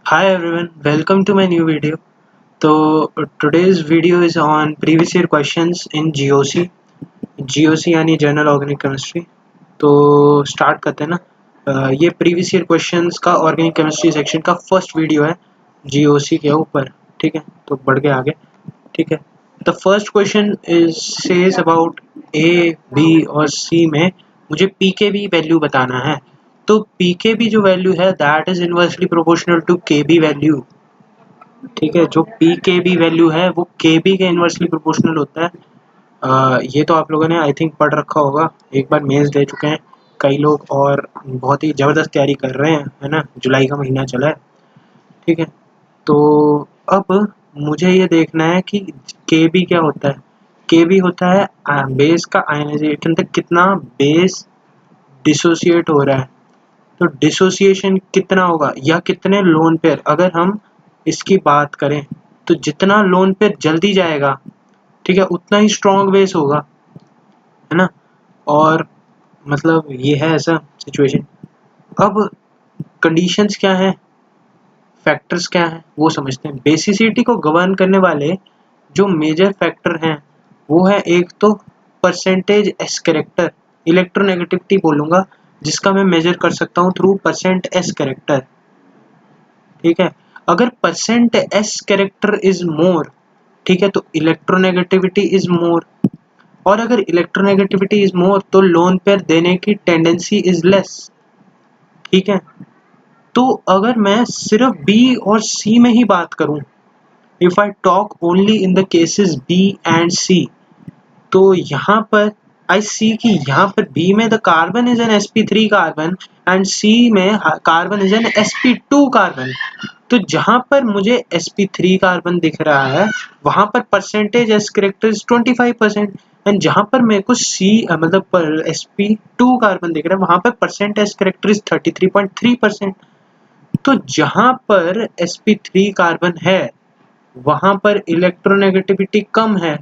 Hi everyone, welcome to my new video. So today's video is on previous year questions in GOC. GOC यानी general organic chemistry. तो start करते हैं ना. ये previous year questions का organic chemistry section का first video है GOC के ऊपर. ठीक है, तो बढ़ के आगे. ठीक है, the first question is says about A B और सी में मुझे पी के बी वैल्यू बताना है. तो पी के बी जो वैल्यू है that is inversely proportional to K B value. ठीक है, जो पी के बी वैल्यू है वो के बी के इनवर्सली प्रोपोर्शनल होता है. ये तो आप लोगों ने आई थिंक पढ़ रखा होगा, एक बार मेंस दे चुके हैं कई लोग और बहुत ही ज़बरदस्त तैयारी कर रहे हैं, है ना. जुलाई का महीना चला है. ठीक है, तो अब मुझे ये देखना है कि के बी क्या होता है. के बी होता है बेस का आयनाइजेशन तक कितना बेस डिसोसिएट हो रहा है. तो डिसोसिएशन कितना होगा या कितने लोन पेयर, अगर हम इसकी बात करें तो जितना लोन पेयर जल्दी जाएगा, ठीक है, उतना ही स्ट्रॉन्ग बेस होगा, है ना. और मतलब ये है ऐसा सिचुएशन. अब कंडीशंस क्या हैं, फैक्टर्स क्या हैं, वो समझते हैं. बेसिसिटी को गवर्न करने वाले जो मेजर फैक्टर हैं वो है एक तो परसेंटेज एस कैरेक्टर, इलेक्ट्रोनेगेटिविटी बोलूँगा, जिसका मैं मेजर कर सकता हूँ थ्रू परसेंट एस कैरेक्टर. ठीक है, अगर percent S character is more, ठीक है, तो इलेक्ट्रोनेगेटिविटी इज मोर. और अगर इलेक्ट्रोनेगेटिविटी इज मोर तो लोन पेयर देने की टेंडेंसी इज लेस. ठीक है, तो अगर मैं सिर्फ बी और सी में ही बात करूं, if I talk only in the cases B and C, तो यहाँ पर आई सी कि यहाँ पर बी में the carbon is an sp3 carbon and C में carbon is N sp2 carbon. तो जहाँ पर मुझे sp3 कार्बन दिख रहा है वहाँ पर percentage S character is 25%. And जहाँ पर मेरे को सी मतलब sp2 कार्बन दिख रहा है वहाँ पर परसेंट एस करेक्टर इज 33.3%. तो जहाँ पर sp3 कार्बन है वहाँ पर इलेक्ट्रोनेगेटिविटी कम है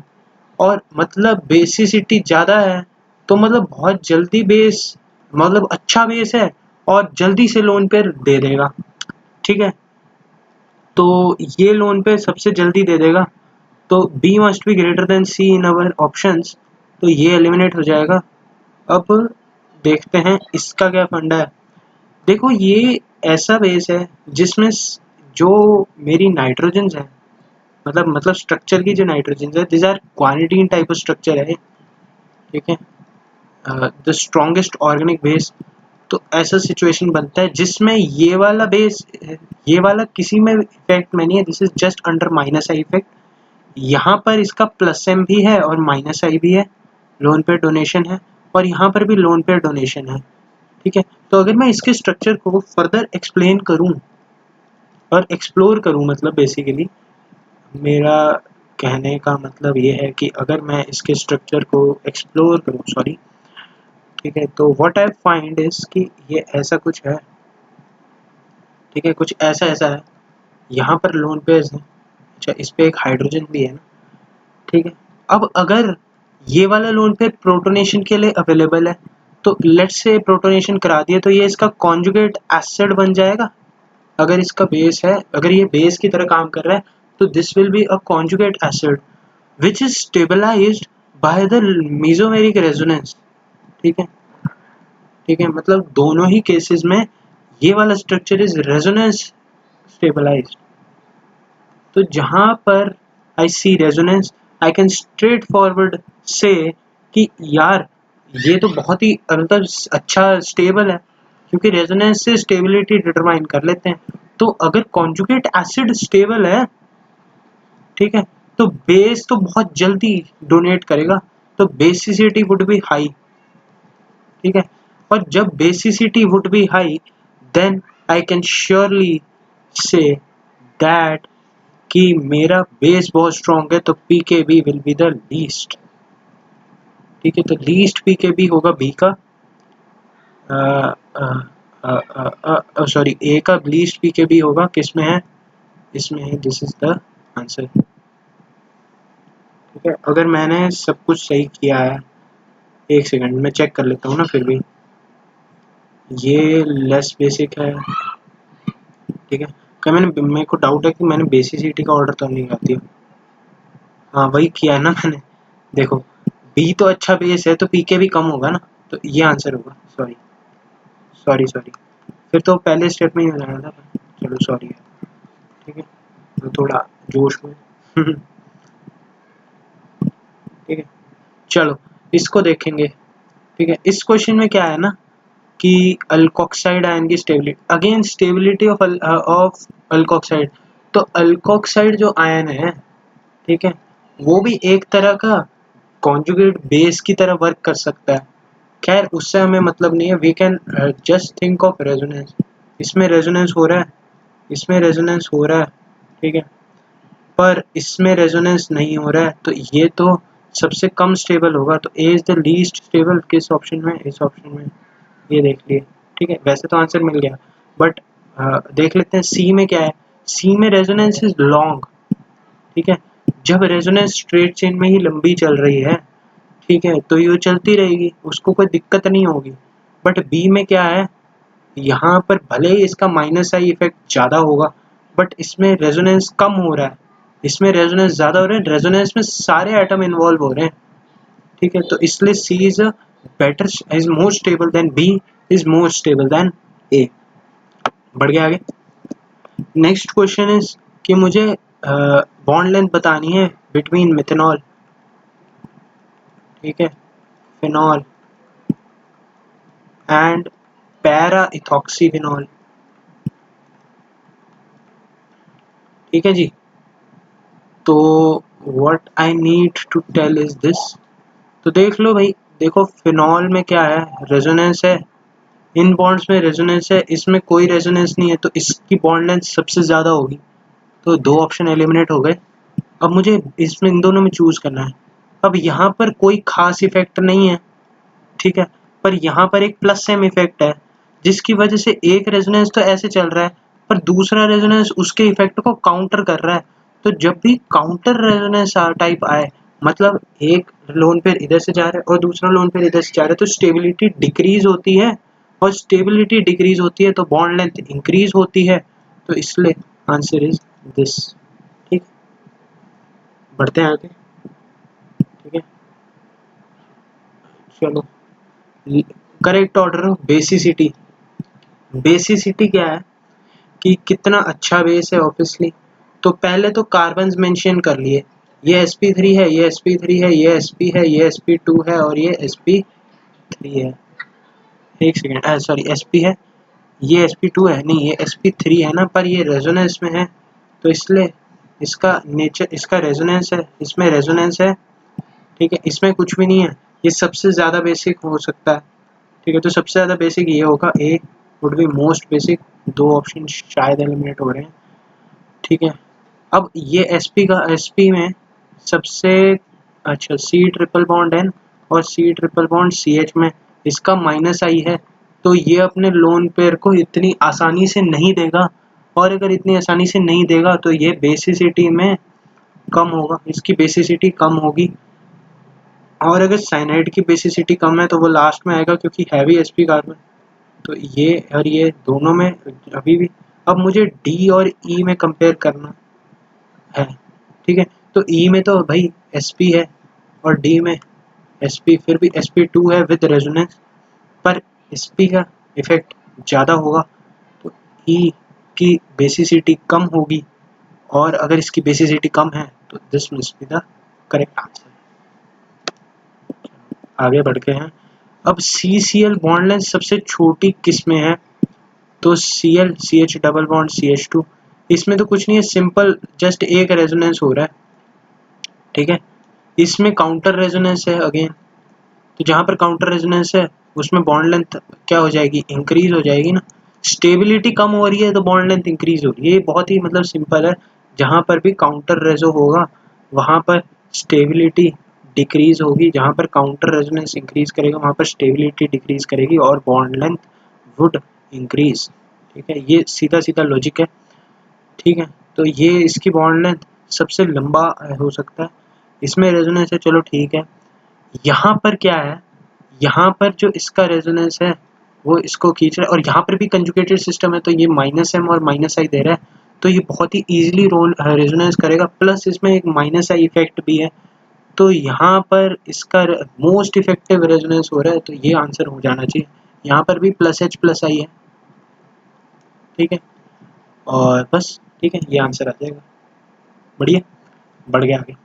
और मतलब बेसिसिटी ज़्यादा है. तो मतलब बहुत जल्दी बेस, मतलब अच्छा बेस है और जल्दी से लोन पेयर दे देगा. ठीक है, तो ये लोन पे सबसे जल्दी दे देगा. तो B must be greater than C in our options, तो ये एलिमिनेट हो जाएगा. अब देखते हैं इसका क्या फंडा है. देखो ये ऐसा बेस है जिसमें जो मेरी नाइट्रोजन्स है, मतलब स्ट्रक्चर की जो नाइट्रोजन्स है दिस आर क्वानिटीन टाइप ऑफ स्ट्रक्चर है. ठीक है, द स्ट्रॉन्गेस्ट ऑर्गेनिक बेस. तो ऐसा सिचुएशन बनता है जिसमें ये वाला बेस, ये वाला किसी में इफेक्ट में नहीं है, this is just under minus I effect. यहाँ पर इसका प्लस एम भी है और माइनस आई भी है, लोन पेयर डोनेशन है, और यहाँ पर भी लोन पेयर डोनेशन है. ठीक है, तो अगर मैं इसके स्ट्रक्चर को फर्दर एक्सप्लेन करूँ और एक्सप्लोर करूँ, मतलब बेसिकली मेरा कहने का मतलब ये है कि अगर मैं इसके स्ट्रक्चर को एक्सप्लोर करूँ, सॉरी, ठीक है, तो व्हाट आई फाइंड इज कि ये ऐसा कुछ है. ठीक है, कुछ ऐसा ऐसा है. यहाँ पर लोन पेयर्स हैं. अच्छा, इस पे एक हाइड्रोजन भी है ना. ठीक है, अब अगर ये वाला लोन पेयर प्रोटोनेशन के लिए अवेलेबल है तो लेट्स से प्रोटोनेशन करा दिया तो ये इसका कॉन्जुगेट एसिड बन जाएगा. अगर इसका बेस है, अगर ये बेस की तरह काम कर रहा है तो this will be a conjugate acid which is stabilized by the mesomeric resonance. ठीक है, ठीक है, मतलब दोनों ही केसेस में ये वाला स्ट्रक्चर इज रेजोनेंस स्टेबलाइज्ड. तो जहाँ पर I see resonance I can straightforward से कि यार ये तो बहुत ही मतलब अच्छा स्टेबल है, क्योंकि रेजोनेंस से स्टेबिलिटी डिटरमाइन कर लेते हैं. तो अगर कॉन्जुगेट एसिड स्टेबल है, ठीक है, तो बेस तो बहुत जल्दी डोनेट करेगा, तो बेसिसिटी वुड बी हाई. ठीक है, और जब basicity would be high then I can surely say that कि मेरा बेस बहुत स्ट्रॉन्ग है, तो P K B will be the least. ठीक है, तो लीस्ट पी के बी होगा बी का, सॉरी ए का लीस्ट पी के बी होगा. किस में है, इसमें है. This is the answer. ठीक है, अगर मैंने सब कुछ सही किया है, एक सेकंड में चेक कर लेता हूँ ना. फिर भी ये लेस बेसिक है. ठीक है, क्या मेरे को डाउट है कि मैंने बेसिसिटी का ऑर्डर तो नहीं कर दिया। हाँ वही किया है ना मैंने। देखो बी तो अच्छा बेस है तो पीके भी कम होगा ना, तो ये आंसर होगा। सॉरी सॉरी सॉरी, फिर तो पहले स्टेप में ही हो जाना था। चलो सॉरी है, ठीक है, तो थोड़ा जोश में ठीक है, चलो इसको देखेंगे। ठीक है, इस क्वेश्चन में क्या है ना कि अल्कोक्साइड आयन की stability, again stability of alkoxide. तो अल्कोक्साइड जो आयन है, ठीक है, वो भी एक तरह का कॉन्जुगेट बेस की तरह वर्क कर सकता है। खैर उससे हमें मतलब नहीं है, we can just think of resonance. इसमें रेजोनेंस हो रहा है, इसमें रेजोनेंस हो रहा है, ठीक है, पर इसमें रेजोनेंस नहीं हो रहा है, तो ये तो सबसे कम स्टेबल होगा। तो ए इज द लीस्ट स्टेबल किस ऑप्शन में? इस ऑप्शन में, ये देख लिए। ठीक है, वैसे तो आंसर मिल गया, बट देख लेते हैं सी में क्या है। सी में रेजोनेंस इज लॉन्ग, ठीक है, जब रेजोनेंस स्ट्रेट चेन में ही लंबी चल रही है, ठीक है, तो ये चलती रहेगी, उसको कोई दिक्कत नहीं होगी। बट बी में क्या है, यहाँ पर भले ही इसका माइनस आई इफेक्ट ज़्यादा होगा, बट इसमें रेजोनेंस कम हो रहा है, इसमें रेजोनेंस ज़्यादा हो रहा है, रेजोनेंस में सारे एटम इन्वॉल्व हो रहे हैं। ठीक है, तो इसलिए C is better, is more stable than B, is more stable than A. बढ़ गया आगे। नेक्स्ट क्वेश्चन इज कि मुझे बॉन्ड लेंथ बतानी है बिटवीन मिथेनॉल, ठीक है, फिनॉल एंड पैरा इथॉक्सीफिनॉल। ठीक है जी, तो what I need to tell is this. तो देख लो भाई, देखो फिनॉल में क्या है, रेजोनेंस है, इन बॉन्ड्स में रेजोनेंस है, इसमें कोई रेजोनेंस नहीं है, तो इसकी बॉन्ड लेंथ सबसे ज़्यादा होगी। तो दो ऑप्शन एलिमिनेट हो गए। अब मुझे इसमें इन दोनों में चूज करना है। अब यहाँ पर कोई खास इफेक्ट नहीं है, ठीक है, पर यहाँ पर एक प्लस सेम इफेक्ट है, जिसकी वजह से एक रेजोनेंस तो ऐसे चल रहा है, पर दूसरा रेजोनेंस उसके इफेक्ट को काउंटर कर रहा है। तो जब भी काउंटर रेजोनेंस टाइप आए, मतलब एक लोन पेयर इधर से जा रहा है और दूसरा लोन पेयर इधर से जा रहा है, तो स्टेबिलिटी डिक्रीज होती है, और स्टेबिलिटी डिक्रीज होती है तो बॉन्ड लेंथ इंक्रीज होती है। तो इसलिए आंसर इज दिस। ठीक, बढ़ते हैं आगे। ठीक है, चलो, correct order of basicity. Basicity क्या है कि कितना अच्छा बेस है, ऑब्वियसली। तो पहले तो कार्बन्स मेंशन कर लिए, ये sp3 है, ये sp3 है, ये sp है, ये sp2 है और ये sp3 है। एक सेकेंड, सॉरी sp है, ये sp2 है, नहीं ये sp3 है ना, पर ये रेजोनेंस में है, तो इसलिए इसका नेचर, इसका रेजोनेंस है, इसमें रेजोनेंस है, ठीक है, इसमें कुछ भी नहीं है, ये सबसे ज़्यादा बेसिक हो सकता है। ठीक है, तो सबसे ज़्यादा बेसिक ये होगा, ए वुड बी मोस्ट बेसिक। दो ऑप्शन शायद एलिमिनेट हो रहे हैं। ठीक है, अब ये sp का, sp में सबसे अच्छा सी ट्रिपल बॉन्ड एन और C triple bond C H में इसका माइनस आई है, तो ये अपने लोन पेयर को इतनी आसानी से नहीं देगा, और अगर इतनी आसानी से नहीं देगा तो ये बेसिसिटी में कम होगा, इसकी बेसिसिटी कम होगी। और अगर साइनाइड की बेसिसिटी कम है तो वो लास्ट में आएगा, क्योंकि हैवी sp कार्बन। तो ये और ये दोनों में अभी भी, अब मुझे डी और ई में कंपेयर करना है। ठीक है, तो ई में तो भाई sp है और डी में sp, फिर भी sp2 है विद रेजोनेंस, पर sp का इफेक्ट ज़्यादा होगा, तो ई की बेसिसिटी कम होगी, और अगर इसकी बेसिसिटी कम है तो this must be the correct answer. आगे बढ़ते हैं। अब CCl बॉन्ड लेंथ सबसे छोटी किस में है? तो Cl CH double bond CH2, इसमें तो कुछ नहीं है, सिंपल जस्ट एक रेजोनेंस हो रहा है। ठीक है, इसमें काउंटर रेजोनेंस है अगेन, तो जहाँ पर काउंटर रेजोनेंस है उसमें बॉन्ड लेंथ क्या हो जाएगी, इंक्रीज हो जाएगी ना। स्टेबिलिटी कम हो रही है तो बॉन्ड लेंथ इंक्रीज हो रही है, ये बहुत ही मतलब सिंपल है। जहाँ पर भी काउंटर रेजो होगा वहाँ पर स्टेबिलिटी डिक्रीज होगी, जहाँ पर काउंटर रेजोनेंस इंक्रीज करेगा वहाँ पर स्टेबिलिटी डिक्रीज करेगी और बॉन्ड लेंथ वुड इंक्रीज। ठीक है, ये सीधा सीधा लॉजिक है। ठीक है, तो ये इसकी बॉन्ड लेंथ सबसे लंबा हो सकता है, इसमें रेजोनेंस है, चलो ठीक है। यहाँ पर क्या है, यहाँ पर जो इसका रेजोनेंस है वो इसको खींच रहा है, और यहाँ पर भी कंजुगेटेड सिस्टम है, तो ये माइनस एम और माइनस आई दे रहा है, तो ये बहुत ही ईजिली रेजोनेंस करेगा, प्लस इसमें एक माइनस आई इफेक्ट भी है। तो यहाँ पर इसका मोस्ट इफेक्टिव रेजोनेंस हो रहा है, तो ये आंसर हो जाना चाहिए। यहाँ पर भी प्लस एच प्लस आई है, ठीक है, और बस ठीक है, ये आंसर आ जाएगा। बढ़िया, बढ़ गया आगे।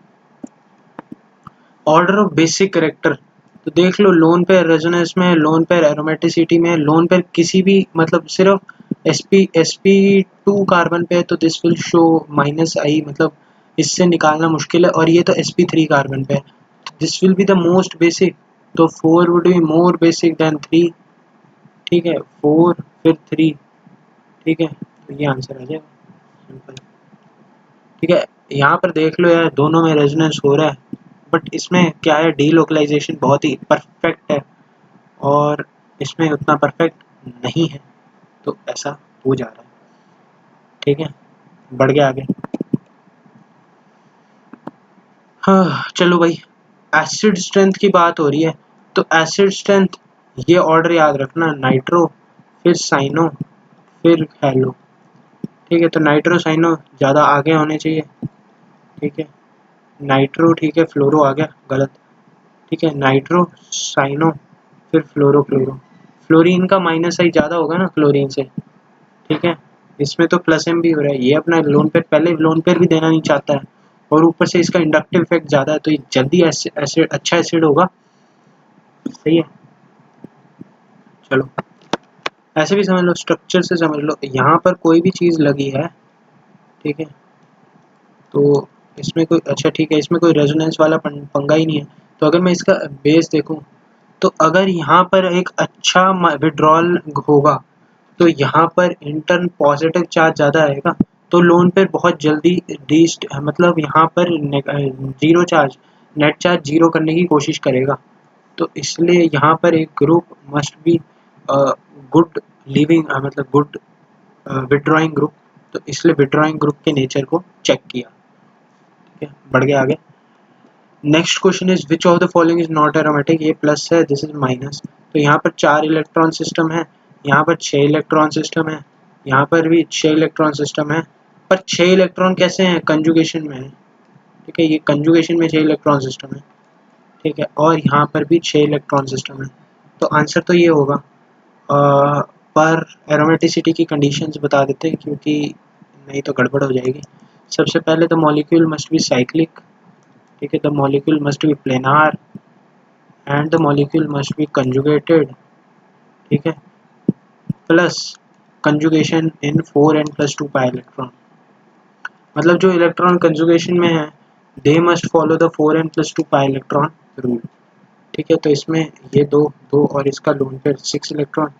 ऑर्डर ऑफ बेसिक करेक्टर, तो देख लो लोन पेयर रेजोनेंस में, लोन पेयर एरोमेटिसिटी में, लोन पेयर किसी भी मतलब सिर्फ sp2 कार्बन पे है तो दिस विल शो माइनस आई, मतलब इससे निकालना मुश्किल है, और ये तो sp3 कार्बन पे है, this will be the most basic, तो 4 would be more basic than 3, ठीक है, 4 फिर 3, ठीक है, तो ये आंसर आ जाएगा सिंपल। ठीक है, यहाँ पर देख लो यार दोनों में रेजोनेंस हो रहा है, बट इसमें क्या है, डीलोकलाइजेशन बहुत ही परफेक्ट है और इसमें उतना परफेक्ट नहीं है, तो ऐसा हो जा रहा है। ठीक है, बढ़ गया आगे। हाँ चलो भाई, एसिड स्ट्रेंथ की बात हो रही है, तो एसिड स्ट्रेंथ ये ऑर्डर याद रखना, नाइट्रो फिर साइनो फिर हेलो, ठीक है, तो नाइट्रो साइनो ज़्यादा आगे होने चाहिए, ठीक है, नाइट्रो, ठीक है, फ्लोरो आ गया गलत, ठीक है, नाइट्रो साइनो फिर फ्लोरो क्लोरो, फ्लोरीन का माइनस आई ज़्यादा होगा ना क्लोरीन से, ठीक है, इसमें तो प्लस एम भी हो रहा है, ये अपना लोन पेयर पहले लोन पेयर भी देना नहीं चाहता है, और ऊपर से इसका इंडक्टिव इफेक्ट ज़्यादा है, तो ये जल्दी एसिड अच्छा एसिड होगा, सही है। चलो ऐसे भी समझ लो, स्ट्रक्चर से समझ लो, यहाँ पर कोई भी चीज़ लगी है, ठीक है, तो इसमें कोई, अच्छा ठीक है, इसमें कोई रेजोनेंस वाला पंगा ही नहीं है, तो अगर मैं इसका बेस देखूँ, तो अगर यहाँ पर एक अच्छा विड्रॉल होगा, तो यहाँ पर इंटर्न पॉजिटिव चार्ज ज़्यादा आएगा, तो लोन पर बहुत जल्दी मतलब यहाँ पर zero charge, net charge zero करने की कोशिश करेगा, तो इसलिए यहाँ पर एक group must be good living, मतलब गुड विड्रॉइंग ग्रुप, तो इसलिए विड्रॉइंग ग्रुप के नेचर को चेक किया, ठीक है, बढ़ गया आगे। Next question is which of the following is not aromatic, ये प्लस है, दिस इज माइनस, तो यहाँ पर 4 इलेक्ट्रॉन सिस्टम है, यहाँ पर 6 इलेक्ट्रॉन सिस्टम है, यहाँ पर भी 6 इलेक्ट्रॉन सिस्टम है, पर 6 इलेक्ट्रॉन कैसे हैं, कंजुगेशन में है, ठीक है, ये कंजुगेशन में 6 इलेक्ट्रॉन सिस्टम है, ठीक है, और यहाँ पर भी 6 इलेक्ट्रॉन सिस्टम है, तो आंसर तो ये होगा, पर एरोमेटिसिटी की कंडीशंस बता देते हैं क्योंकि नहीं तो गड़बड़ हो जाएगी। सबसे पहले the molecule must be cyclic, ठीक है, the molecule must be planar and the molecule must be conjugated, ठीक है, प्लस कंजुगेशन इन 4n+2 पाई इलेक्ट्रॉन, मतलब जो इलेक्ट्रॉन कंजुगेशन में है they must follow the 4n+2 pi electron rule, ठीक है, तो इसमें ये दो दो और इसका लोन पेयर 6 इलेक्ट्रॉन,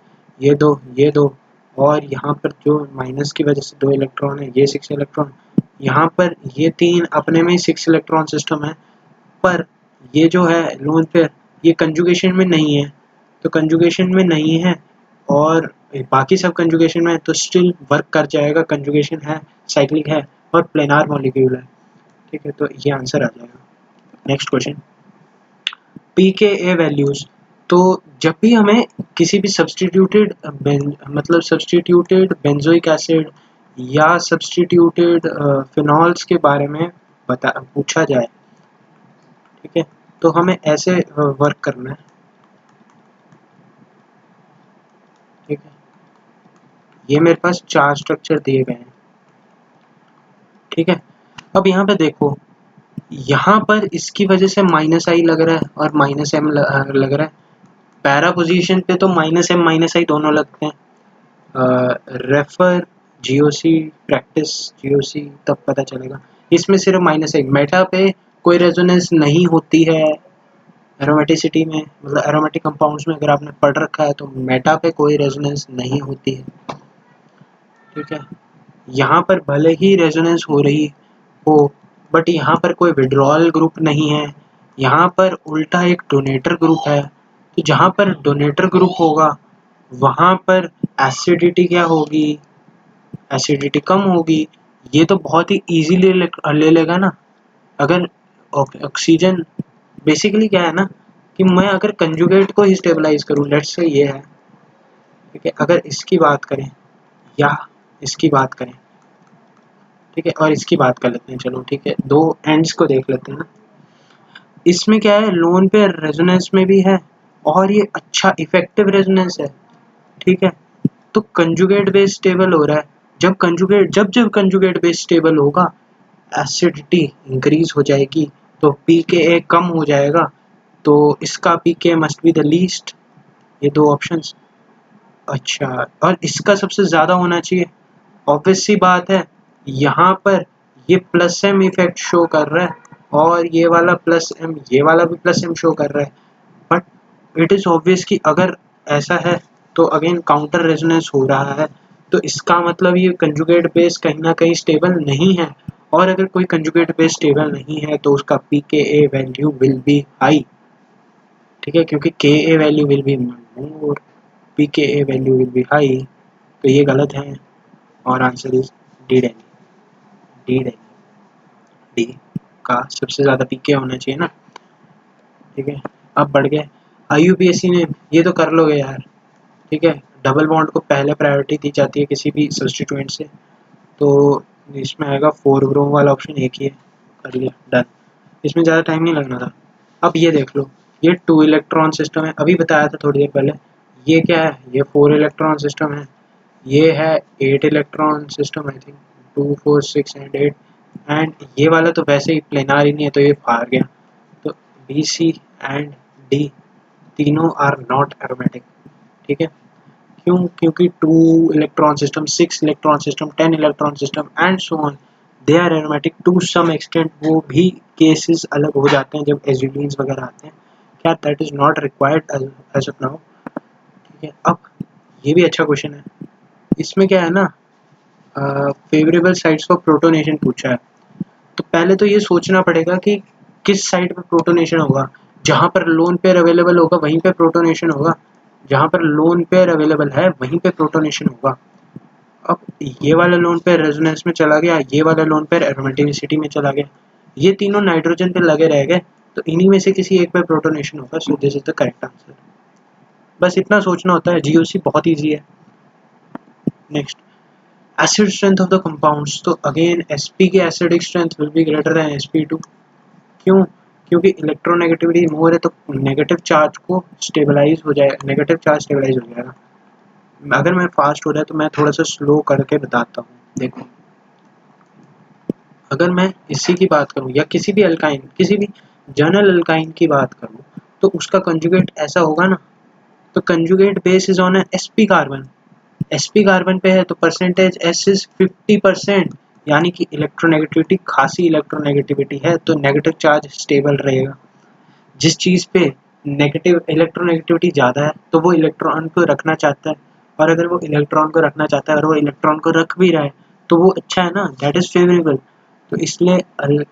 ये दो और यहाँ पर जो माइनस की वजह से 2 इलेक्ट्रॉन है, ये 6 इलेक्ट्रॉन, यहाँ पर ये 3 अपने में ही 6 इलेक्ट्रॉन सिस्टम है, पर ये जो है लोन पेयर ये कंजुगेशन में नहीं है, तो कंजुगेशन में नहीं है और बाकी सब कंजुगेशन में है, तो स्टिल वर्क कर जाएगा, कंजुगेशन है, साइक्लिक है और प्लेनार मॉलिक्यूल है, ठीक है, तो ये आंसर आ जाएगा। नेक्स्ट क्वेश्चन, pKa वैल्यूज, तो जब भी हमें किसी भी सब्सटीट्यूटेड मतलब सब्सटीट्यूटेड बेंजोइक एसिड या सब्सटीट्यूटेड फिनॉल्स के बारे में पूछा जाए, ठीक है, तो हमें ऐसे वर्क करना है, ठीक है, ये मेरे पास 4 स्ट्रक्चर दिए गए हैं, ठीक है, अब यहाँ पे देखो, यहाँ पर इसकी वजह से माइनस आई लग रहा है और माइनस एम लग रहा है, पैरा पोजीशन पे तो माइनस एम माइनस आई दोनों लगते हैं, रेफर जीओसी प्रैक्टिस जीओसी तब पता चलेगा, इसमें सिर्फ माइनस आई, मेटा पे कोई रेजोनेंस नहीं होती है, एरोमेटिसिटी में मतलब एरोमेटिक कंपाउंड्स में अगर आपने पढ़ रखा है तो मेटा पे कोई रेजोनेंस नहीं होती है, ठीक है, यहाँ पर भले ही रेजोनेंस हो रही हो बट यहाँ पर कोई विड्रॉल ग्रुप नहीं है, यहाँ पर उल्टा एक डोनेटर ग्रुप है, तो जहाँ पर डोनेटर ग्रुप होगा वहाँ पर एसिडिटी क्या होगी, एसिडिटी कम होगी, ये तो बहुत ही इजीली ले लेगा ना, अगर ऑक्सीजन बेसिकली क्या है ना कि मैं अगर कंजुगेट को ही स्टेबलाइज करूँ, लेट्स से ये है, ठीक है, अगर इसकी बात करें या इसकी बात करें, ठीक है, और इसकी बात कर लेते हैं, चलो ठीक है, दो एंड्स को देख लेते हैं ना। इसमें क्या है, लोन पेयर रेजोनेंस में भी है और ये अच्छा इफेक्टिव रेजोनेंस है, ठीक है। तो कंजुगेट बेस स्टेबल हो रहा है, जब कंजुगेट बेस स्टेबल होगा एसिडिटी इंक्रीज हो जाएगी, तो पीके कम हो जाएगा, तो इसका पीके मस्ट बी द लीस्ट, ये दो ऑप्शंस। अच्छा, और इसका सबसे ज़्यादा होना चाहिए, ऑब्वियस सी बात है, यहाँ पर ये प्लस एम इफेक्ट शो कर रहा है और ये वाला प्लस एम, ये वाला भी प्लस एम शो कर रहा है, बट इट इज़ ऑब्वियस कि अगर ऐसा है तो अगेन काउंटर रेजोनेंस हो रहा है, तो इसका मतलब ये कंजुगेट बेस कहीं ना कहीं स्टेबल नहीं है, और अगर कोई कंजुगेट बेस स्टेबल नहीं है तो उसका pK value will be high, ठीक है, क्योंकि K value will be more, pK value will be high, तो ये गलत है और answer is D Danny, D Danny, D का सबसे ज़्यादा पीके होना चाहिए ना, ठीक है। अब बढ़ गए आईयूपीएससी ने, ये तो कर लोगे यार, ठीक है, डबल बॉन्ड को पहले प्रायोरिटी दी जाती है किसी भी सब्स्टिट्यूएंट से, तो इसमें आएगा 4 ब्रोम वाला ऑप्शन, एक ही है, कर लिया, डन, इसमें ज़्यादा टाइम नहीं लगना था। अब ये देख लो, ये 2 इलेक्ट्रॉन सिस्टम है, अभी बताया था थोड़ी देर पहले, ये क्या है, ये 4 इलेक्ट्रॉन सिस्टम है, ये है 8 electron system, I think 2 4 6 and 8, and ये वाला तो वैसे ही प्लेनार ही नहीं है, तो ये बाहर गया, तो बी सी एंड डी तीनों आर नॉट एरोमेटिक, ठीक है। क्यों? क्योंकि 2 electron system, 6 electron system, 10 electron system and so on, they are aromatic to some extent, वो भी केसेस अलग हो जाते हैं जब एजुलिन्स वगैरह आते हैं, क्या that is not required as of now, ठीक है। अब ये भी अच्छा क्वेश्चन है, इसमें क्या है ना, फेवरेबल साइड्स फॉर प्रोटोनेशन पूछा है, तो पहले तो ये सोचना पड़ेगा कि किस साइड पे प्रोटोनेशन होगा, जहाँ पर लोन पेयर अवेलेबल होगा वहीं पे प्रोटोनेशन होगा, जहाँ पर लोन पेयर अवेलेबल है वहीं पे प्रोटोनेशन होगा। अब ये वाला लोन पेयर रेजोनेंस में चला गया, ये वाला लोन पेयर एरोमेटिसिटी में चला गया, ये तीनों नाइट्रोजन पे लगे रह गए, तो इन्हीं में से किसी एक पे प्रोटोनेशन होगा, so this is the correct answer. बस इतना सोचना होता है, जीओसी बहुत ईजी है। Next, acid strength of the compounds, तो अगेन sp की acidic strength will be greater then sp2, क्यों? क्योंकि इलेक्ट्रोनेगेटिविटी मोर है, तो नेगेटिव चार्ज को स्टेबलाइज हो जाए, नेगेटिव चार्ज स्टेबलाइज हो जाएगा। अगर मैं फास्ट हो रहा है तो मैं थोड़ा सा स्लो करके बताता हूँ, देखो, अगर मैं इसी की बात करूँ या किसी भी अल्काइन, किसी भी जनरल अल्काइन की बात करूँ, तो उसका कंजुगेट ऐसा होगा ना, तो conjugate base is on sp carbon, sp carbon पे है तो परसेंटेज s इज 50%, यानी कि इलेक्ट्रोनेगेटिविटी खासी इलेक्ट्रोनेगेटिविटी है, तो नेगेटिव चार्ज स्टेबल रहेगा। जिस चीज़ पे नेगेटिव इलेक्ट्रोनेगेटिविटी ज़्यादा है तो वो इलेक्ट्रॉन को रखना चाहता है, और अगर वो इलेक्ट्रॉन को रखना चाहता है और वो इलेक्ट्रॉन को रख भी रहा है तो वो अच्छा है ना, दैट इज़ फेवरेबल। तो इसलिए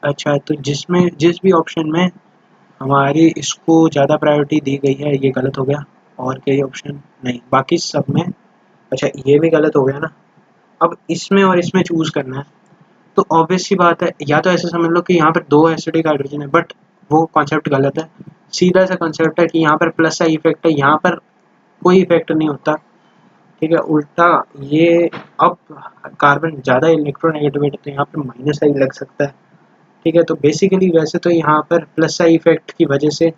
अच्छा है, तो जिसमें जिस भी ऑप्शन में हमारी इसको ज़्यादा प्रायोरिटी दी गई है ये गलत हो गया, और कई ऑप्शन नहीं, बाकी सब में अच्छा ये भी गलत हो गया ना। अब इसमें और इसमें चूज़ करना है, तो ऑब्वियस सी बात है, या तो ऐसे समझ लो कि यहाँ पर 2 एसिडिक हाइड्रोजन है, बट वो कॉन्सेप्ट गलत है। सीधा सा कॉन्सेप्ट है कि यहाँ पर प्लस आई इफेक्ट है, यहाँ पर कोई इफेक्ट नहीं होता, ठीक है। उल्टा ये, अब कार्बन ज़्यादा इलेक्ट्रोनेगेटिव है तो यहाँ पर माइनस आई लग सकता है, ठीक है। तो बेसिकली वैसे तो यहाँ पर प्लस आई इफेक्ट की वजह से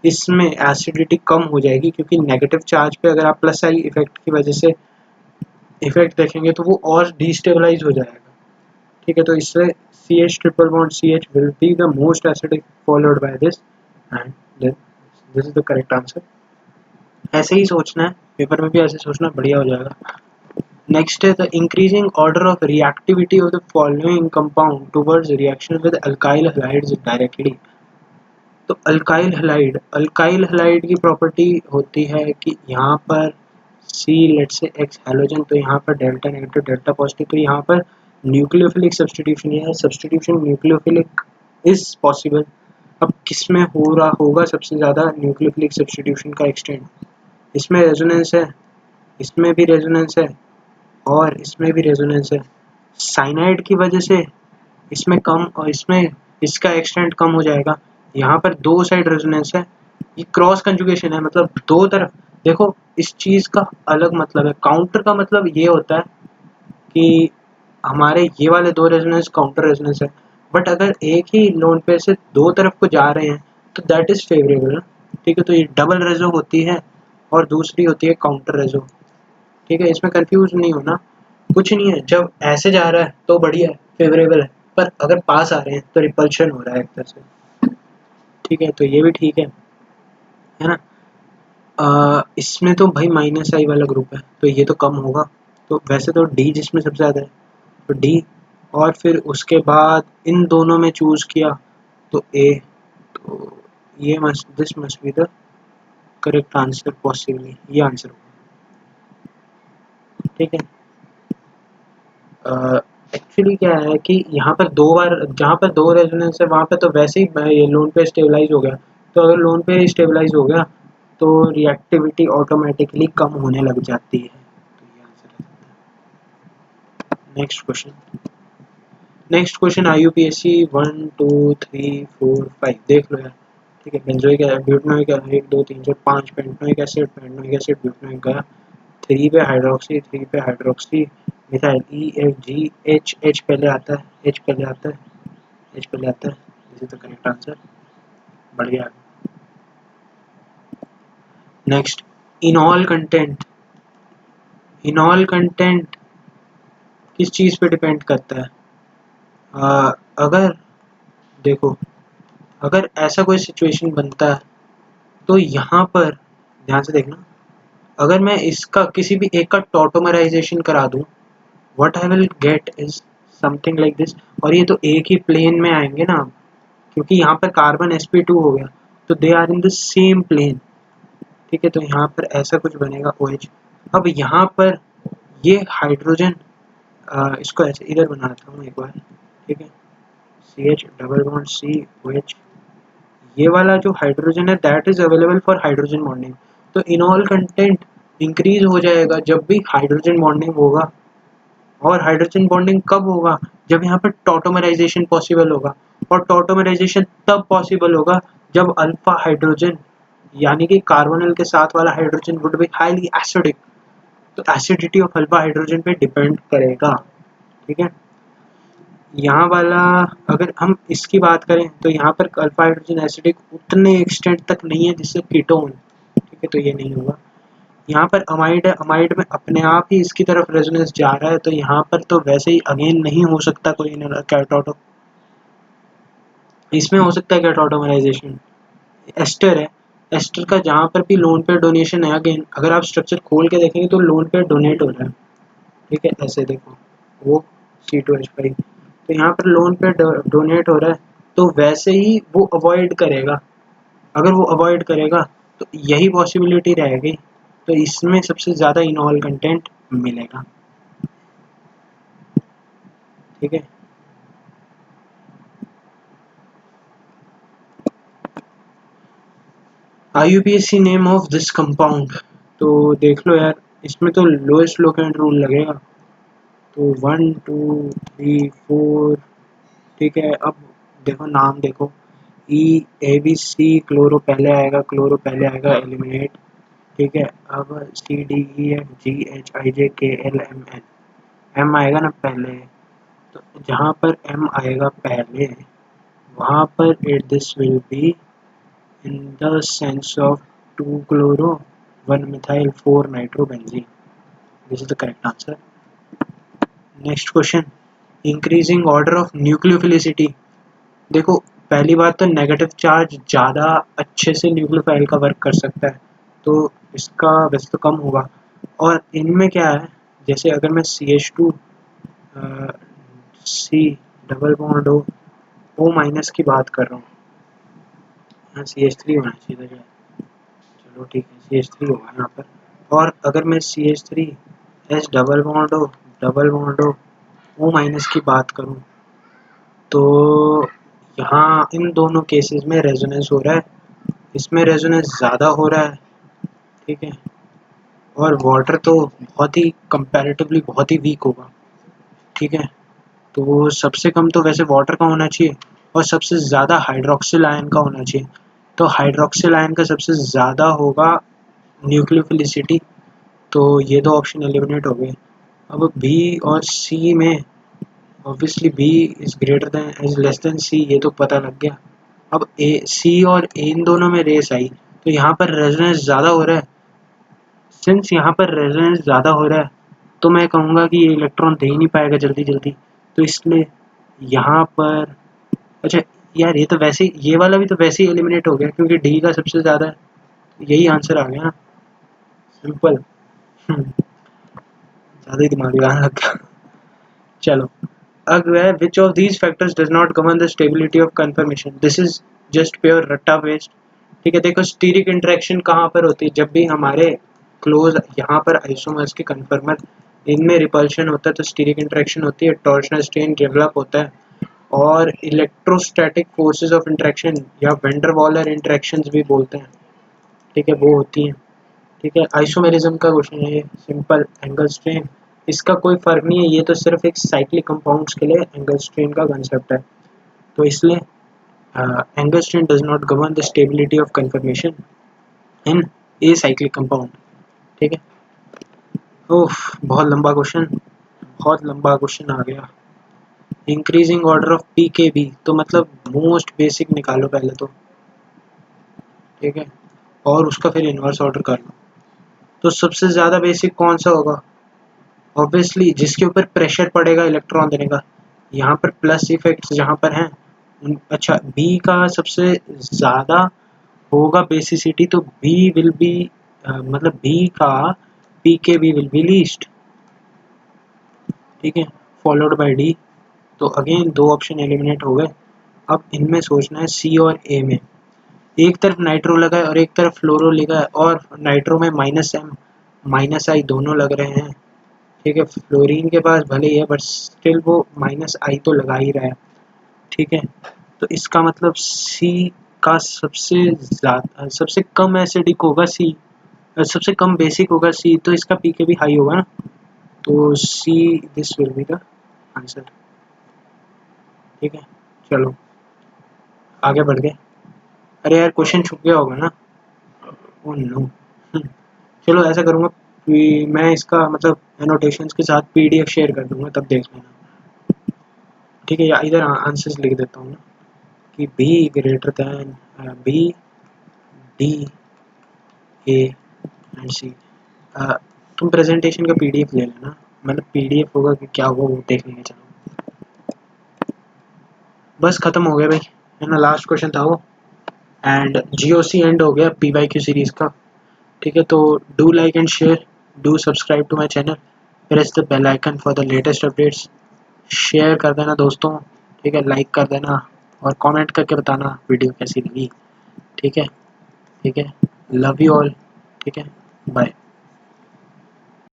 इसमें एसिडिटी कम हो जाएगी, क्योंकि नेगेटिव चार्ज पे अगर आप प्लस आई इफेक्ट की वजह से इफेक्ट देखेंगे तो वो और डिस्टेबलाइज हो जाएगा, ठीक है। तो इससे CH triple bond CH will be the most acidic followed by this, and then this is the correct answer। ऐसे ही सोचना है, पेपर में भी ऐसे सोचना, बढ़िया हो जाएगा। नेक्स्ट है the increasing order of reactivity of the following compound towards reaction with alkyl halides directly. तो अल्काइल हैलाइड की प्रॉपर्टी होती है कि यहाँ पर C लेट से X हैलोजन, तो यहाँ पर डेल्टा नेगेटिव डेल्टा पॉजिटिव, तो यहाँ पर न्यूक्लियोफिलिक सब्स्टिट्यूशन, यह सब्स्टिट्यूशन न्यूक्लियोफिलिक इज पॉसिबल। अब किस में हो रहा होगा सबसे ज़्यादा न्यूक्लियोफिलिक सब्स्टिट्यूशन का एक्सटेंट, इसमें रेजोनेंस है, इसमें भी रेजोनेंस है और इसमें भी रेजोनेंस है। साइनाइड की वजह से इसमें कम और इसमें इसका एक्सटेंट कम हो जाएगा। यहाँ पर 2 साइड रेजोनेंस है, ये क्रॉस कंजुगेशन है, मतलब दो तरफ। देखो इस चीज़ का अलग मतलब है, काउंटर का मतलब ये होता है कि हमारे ये वाले दो रेजोनेंस काउंटर रेजोनेंस है, बट अगर एक ही लोन पेयर से दो तरफ को जा रहे हैं तो दैट इज फेवरेबल। ठीक है, तो ये डबल रेजो होती है और दूसरी होती है काउंटर रेजो। ठीक है, इसमें कंफ्यूज नहीं होना, कुछ नहीं है। जब ऐसे जा रहा है तो बढ़िया है, फेवरेबल है, पर अगर पास आ रहे हैं तो रिपल्शन हो रहा है एक तरह से। ठीक है, तो ये भी ठीक है ना। इसमें तो भाई माइनस आई वाला ग्रुप है तो ये तो कम होगा, तो वैसे तो डी जिसमें सबसे ज़्यादा है तो डी, और फिर उसके बाद इन दोनों में चूज़ किया तो ए, तो ये must this must be the correct answer possibly, ये आंसर होगा। ठीक है, एक्चुअली क्या है कि यहाँ पर दो बार, जहाँ पर दो रेजोनेंस है वहाँ पर तो वैसे ही ये लोन पे स्टेबलाइज हो गया, तो अगर लोन पे स्टेबलाइज हो गया तो रिएक्टिविटी ऑटोमेटिकली कम होने लग जाती है, तो ये आंसर है। Next question, next question IUPAC 1 2 3 4 5 देख लो यार। ठीक है, बेंजोइक ब्यूटनोइक 1 2 3 4 5, पेंटोइक एसिड ब्यूटनोइक गया, 3 पे हाइड्रोक्सी, 3 पे हाइड्रोक्सी मिथाइल, EFG H पहले आता है, H पहले आता है, H पहले आता है, this is the correct answer. बढ़िया। Next, enol content, enol content किस चीज़ पे डिपेंड करता है? अगर देखो, अगर ऐसा कोई सिचुएशन बनता है तो यहाँ पर ध्यान से देखना, अगर मैं इसका किसी भी एक का टॉटोमराइजेशन करा दूं, what I will get is something like this, और ये तो एक ही प्लेन में आएंगे ना, क्योंकि यहाँ पर कार्बन sp2 हो गया तो they are in the same plane. ठीक है, तो यहाँ पर ऐसा कुछ बनेगा OH। अब यहाँ पर ये हाइड्रोजन, इसको ऐसे इधर बनाता हूँ एक बार। ठीक है, CH डबल बॉन्ड COH, ये वाला जो हाइड्रोजन है that is available for hydrogen bonding, तो इनॉल कंटेंट इंक्रीज हो जाएगा जब भी हाइड्रोजन बॉन्डिंग होगा। और हाइड्रोजन बॉन्डिंग कब होगा? जब यहाँ पर टॉटोमराइजेशन पॉसिबल होगा, और टॉटोमराइजेशन तब पॉसिबल होगा जब अल्फा हाइड्रोजन यानी कि कार्बोनिल के साथ वाला hydrogen would be highly acidic, तो एसिडिटी ऑफ अल्फा हाइड्रोजन पे डिपेंड करेगा। ठीक है, यहाँ वाला अगर हम इसकी बात करें तो यहाँ पर अल्फा हाइड्रोजन एसिडिक उतने एक्सटेंट तक नहीं है जिससे कीटोन। ठीक है, तो ये नहीं होगा। यहाँ पर अमाइड है, अमाइड में अपने आप ही इसकी तरफ रेजोनेंस जा रहा है, तो यहाँ पर तो वैसे ही अगेन नहीं हो सकता कोई कैटोटो, इसमें हो सकता है कैटोटोमराइजेशन। एस्टर है, एस्टर का जहाँ पर भी लोन पेयर डोनेशन है, अगेन अगर आप स्ट्रक्चर खोल के देखेंगे तो लोन पेयर डोनेट हो रहा है। ठीक है, ऐसे देखो वो C2H5, तो यहाँ पर लोन पेयर डोनेट हो रहा है, तो वैसे ही वो अवॉइड करेगा। अगर वो अवॉइड करेगा तो यही पॉसिबिलिटी रहेगी, तो इसमें सबसे ज़्यादा इनॉल कंटेंट मिलेगा। ठीक है, IUPAC name of this compound, तो देख लो यार, इसमें तो लोएस्ट लोकेंट रूल लगेगा, तो 1 2 3 4। ठीक है, अब देखो नाम देखो, EABC क्लोरो पहले आएगा, क्लोरो पहले आएगा, एलिमिनेट। ठीक है, अब CDEFGHIJKLMN, M आएगा ना पहले, तो जहाँ पर M आएगा पहले वहाँ पर this will B in the sense of 2 chloro 1 methyl 4 nitrobenzene, this is the correct answer. Next question, increasing order of nucleophilicity, देखो पहली बात तो नेगेटिव चार्ज ज़्यादा अच्छे से न्यूक्लियोफाइल का वर्क कर सकता है, तो इसका वैसे तो कम होगा। और इनमें क्या है, जैसे अगर मैं CH2 C double bond O minus की बात कर रहा हूँ, यहाँ CH3 होना चाहिए था, चलो ठीक है CH3 होगा यहाँ पर। और अगर मैं CH3 H डबल बॉन्ड हो O माइनस की बात करूँ, तो यहाँ इन दोनों केसेस में रेजोनेंस हो रहा है, इसमें रेजोनेंस ज़्यादा हो रहा है। ठीक है, और वाटर तो बहुत ही कंपैरेटिवली बहुत ही वीक होगा। ठीक है, तो वो सबसे कम तो वैसे वाटर का होना चाहिए और सबसे ज़्यादा हाइड्रोक्सिल आयन का होना चाहिए, तो हाइड्रोक्सिल आयन का सबसे ज़्यादा होगा न्यूक्लियोफिलिसिटी, तो ये दो ऑप्शन एलिमिनेट हो गए। अब बी और सी में obviously B is greater than is less than C, ये तो पता लग गया। अब ए सी और ए इन दोनों में रेस आई तो यहाँ पर रेजोनेंस ज़्यादा हो रहा है। सिंस यहाँ पर रेजोनेंस ज़्यादा हो रहा है तो मैं कहूँगा कि ये इलेक्ट्रॉन दे ही नहीं पाएगा जल्दी जल्दी, तो इसलिए यहाँ पर अच्छा यार ये तो वैसे ये वाला भी तो वैसे ही एलिमिनेट हो गया क्योंकि डी का सबसे ज़्यादा है, यही आंसर आ गया ना, सिंपल। ज़्यादा ही दिमाग लगाने लग गया। चलो अगर which of these factors does not govern the stability of conformation, this is just pure रट्टा वेस्ट। ठीक है, देखो स्टीरिक इंटरेक्शन कहाँ पर होती है, जब भी हमारे क्लोज यहाँ पर आइसोमर्स के कन्फर्मर इनमें रिपल्शन होता है तो स्टीरिक इंटरेक्शन होती है, टॉर्शनल स्ट्रेन डेवलप होता है और इलेक्ट्रोस्टैटिक फोर्सेस ऑफ इंटरेक्शन या वेंडर वॉलर इंटरेक्शंस भी बोलते हैं, ठीक है, वो होती हैं। ठीक है, आइसोमेरिज्म का क्वेश्चन है ये, सिंपल एंगल स्ट्रेन, इसका कोई फर्क नहीं है, ये तो सिर्फ एक साइक्लिक कंपाउंड्स के लिए एंगल स्ट्रेन का कंसेप्ट है, तो इसलिए angle strain does not govern the stability of confirmation in a cyclic compound. ठीक है, ओह बहुत लंबा क्वेश्चन, बहुत लंबा क्वेश्चन आ गया। Increasing order of P K B, तो मतलब मोस्ट बेसिक निकालो पहले तो, ठीक है, और उसका फिर इन्वर्स ऑर्डर कर लो। तो सबसे ज़्यादा बेसिक कौन सा होगा, ऑब्वियसली जिसके ऊपर प्रेशर पड़ेगा इलेक्ट्रॉन देने का, यहाँ पर प्लस इफेक्ट्स जहाँ पर हैं अच्छा बी का सबसे ज़्यादा होगा बेसिसिटी, तो बी विल बी मतलब बी का P K B will B least, ठीक है, फॉलोड बाय डी। तो अगेन दो ऑप्शन एलिमिनेट हो गए। अब इनमें सोचना है सी और ए में, एक तरफ नाइट्रो लगा है और एक तरफ फ्लोरो लगा है और नाइट्रो में माइनस एम माइनस आई दोनों लग रहे हैं, ठीक है, फ्लोरीन के पास भले ही है बट स्टिल वो माइनस आई तो लगा ही रहा है, ठीक है, तो इसका मतलब सी का सबसे ज़्यादा सबसे कम एसिडिक होगा सी, सबसे कम बेसिक होगा सी, तो इसका पी के भी हाई होगा ना, तो see this will be the answer. ठीक है, चलो आगे बढ़ गए। अरे यार क्वेश्चन छुप गया होगा ना, ओह नो। चलो ऐसा करूँगा कि मैं इसका मतलब एनोटेशंस के साथ पीडीएफ शेयर कर दूंगा, तब देख लेना, ठीक है, या इधर आंसर्स लिख देता हूँ ना कि B greater than B D A and C. तुम प्रेजेंटेशन का पीडीएफ ले लेना, मतलब पीडीएफ होगा कि क्या होगा वो देख लेंगे। चलो बस खत्म हो गया भाई, है ना, लास्ट क्वेश्चन था वो, एंड जीओसी एंड हो गया पी वाई क्यू सीरीज का। ठीक है, तो do like and share, do subscribe to my channel, press the bell icon for the latest updates, share कर देना दोस्तों, ठीक है, लाइक कर देना और कमेंट करके बताना वीडियो कैसी लगी। ठीक है, ठीक है, लव यू ऑल, ठीक है, बाय।